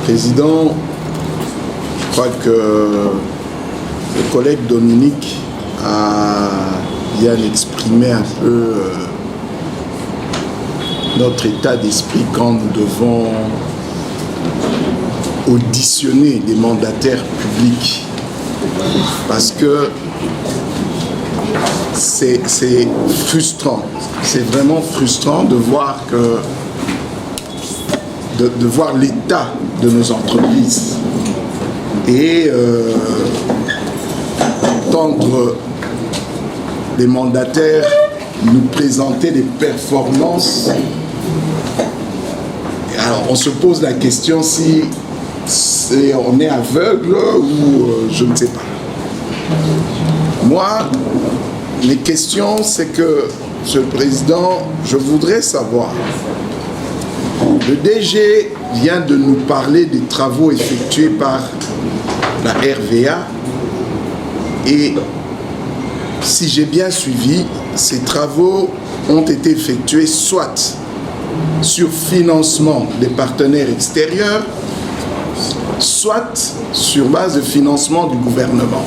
Président, je crois que le collègue Dominique a bien exprimé un peu notre état d'esprit quand nous devons auditionner les mandataires publics. Parce que c'est frustrant, c'est vraiment frustrant de voir de voir l'état de nos entreprises et entendre les mandataires nous présenter des performances. Et alors on se pose la question si on est aveugle ou je ne sais pas. Moi, mes questions, c'est que, Monsieur le Président, je voudrais savoir, le DG vient de nous parler des travaux effectués par la RVA et si j'ai bien suivi, ces travaux ont été effectués soit sur financement des partenaires extérieurs, soit sur base de financement du gouvernement.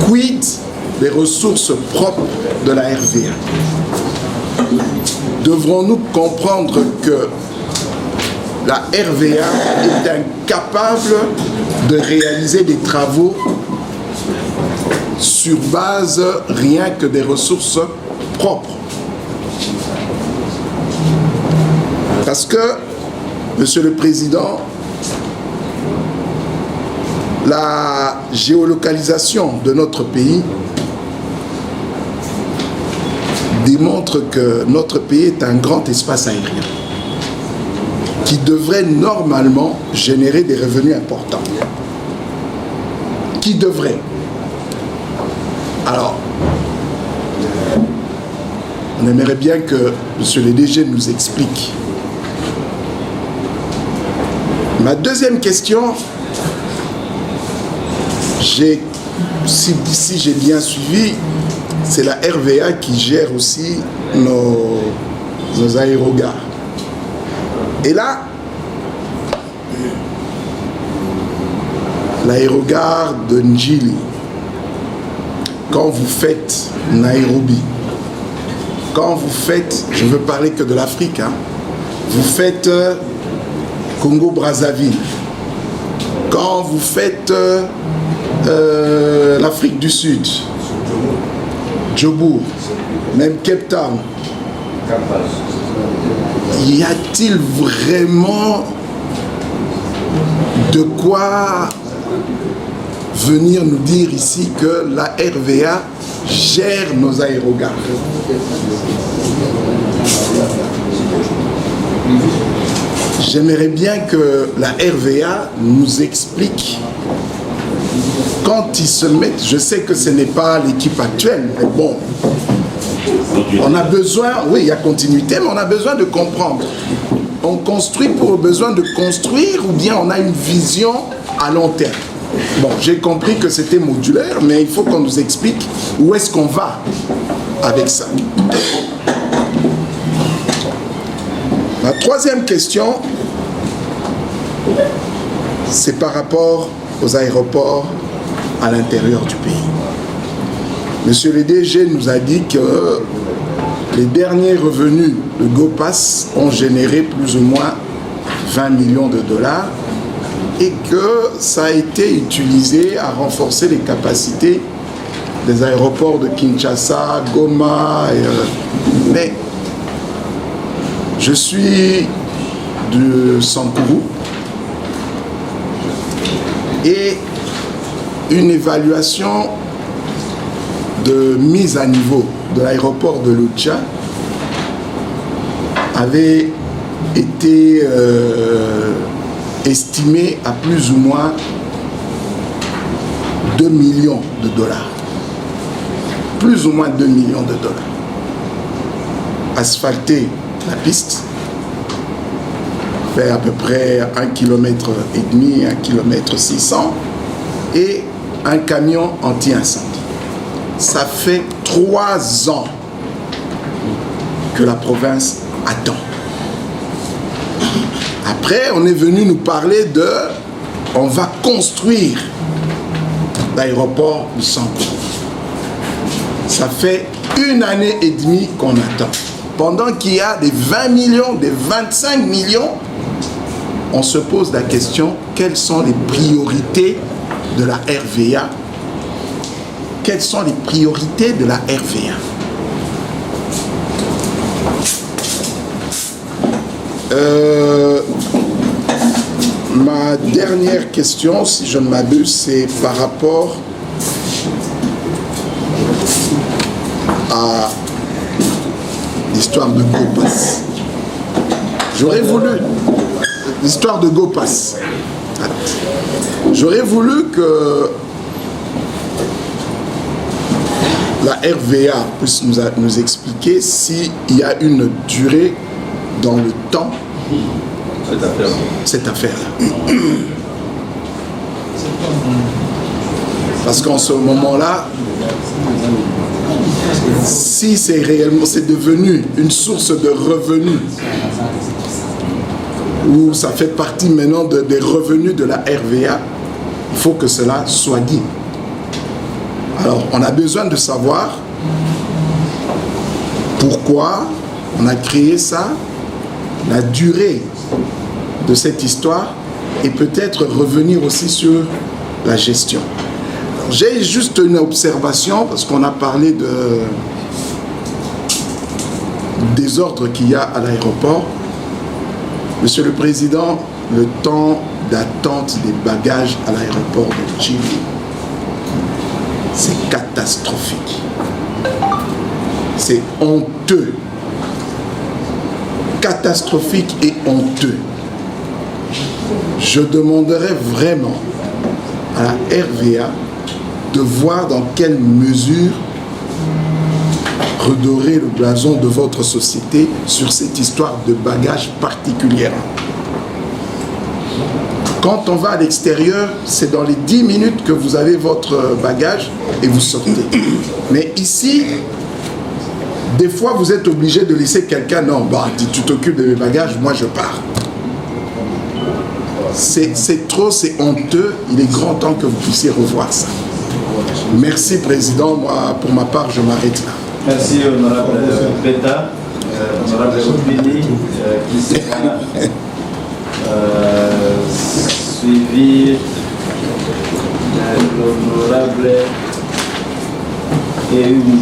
Quid des ressources propres de la RVA? Devrons-nous comprendre que la RVA est incapable de réaliser des travaux sur base rien que des ressources propres? Parce que, Monsieur le Président, la géolocalisation de notre pays démontre que notre pays est un grand espace aérien qui devrait normalement générer des revenus importants. Qui devrait. Alors, on aimerait bien que M. le DG nous explique. Ma deuxième question, si j'ai bien suivi, c'est la RVA qui gère aussi nos aérogares. Et là, l'aérogare de Njili, quand vous faites Nairobi, quand vous faites, je ne veux parler que de l'Afrique, hein, vous faites Congo-Brazzaville, quand vous faites l'Afrique du Sud, Djobour, même Cape Town, y a-t-il vraiment de quoi venir nous dire ici que la RVA gère nos aérogares? J'aimerais bien que la RVA nous explique quand ils se mettent, je sais que ce n'est pas l'équipe actuelle, mais bon, on a besoin, oui, il y a continuité, mais on a besoin de comprendre. On construit pour le besoin de construire ou bien on a une vision à long terme? Bon, j'ai compris que c'était modulaire, mais il faut qu'on nous explique où est-ce qu'on va avec ça. Ma troisième question, c'est par rapport aux aéroports à l'intérieur du pays. Monsieur le DG nous a dit que les derniers revenus de GoPass ont généré plus ou moins 20 millions de dollars et que ça a été utilisé à renforcer les capacités des aéroports de Kinshasa, Goma, mais je suis de Sankourou et une évaluation de mise à niveau de l'aéroport de Lucha avait été estimée à plus ou moins 2 millions de dollars. Plus ou moins 2 millions de dollars. Asphalter la piste, faire à peu près 1,5 km, 1,6 km et un camion anti-incendie. Ça fait 3 ans que la province attend. Après, on est venu nous parler de... On va construire l'aéroport de Sanko. Ça fait 1 année et demie qu'on attend. Pendant qu'il y a des 20 millions, des 25 millions, on se pose la question, quelles sont les priorités de la RVA? Quelles sont les priorités de la RVA? Ma dernière question, si je ne m'abuse, c'est par rapport à l'histoire de Gopas. J'aurais voulu... L'histoire de Gopas. J'aurais voulu que la RVA puisse nous expliquer s'il y a une durée dans le temps cette affaire-là. Parce qu'en ce moment-là, si c'est réellement, c'est devenu une source de revenus, où ça fait partie maintenant des revenus de la RVA, il faut que cela soit dit. Alors, on a besoin de savoir pourquoi on a créé ça, la durée de cette histoire, et peut-être revenir aussi sur la gestion. J'ai juste une observation, parce qu'on a parlé de désordre qu'il y a à l'aéroport. Monsieur le Président, le temps d'attente des bagages à l'aéroport de Chili, c'est catastrophique. C'est honteux. Catastrophique et honteux. Je demanderais vraiment à la RVA de voir dans quelle mesure redorer le blason de votre société sur cette histoire de bagages particulière. Quand on va à l'extérieur, c'est dans les 10 minutes que vous avez votre bagage et vous sortez. Mais ici, des fois, vous êtes obligé de laisser quelqu'un, non, bah, tu t'occupes de mes bagages, moi je pars. C'est trop, c'est honteux. Il est grand temps que vous puissiez revoir ça. Merci, Président. Moi, pour ma part, je m'arrête là. Merci, honorable Beta, honorable Opini, qui sera suivi de l'honorable Eumi.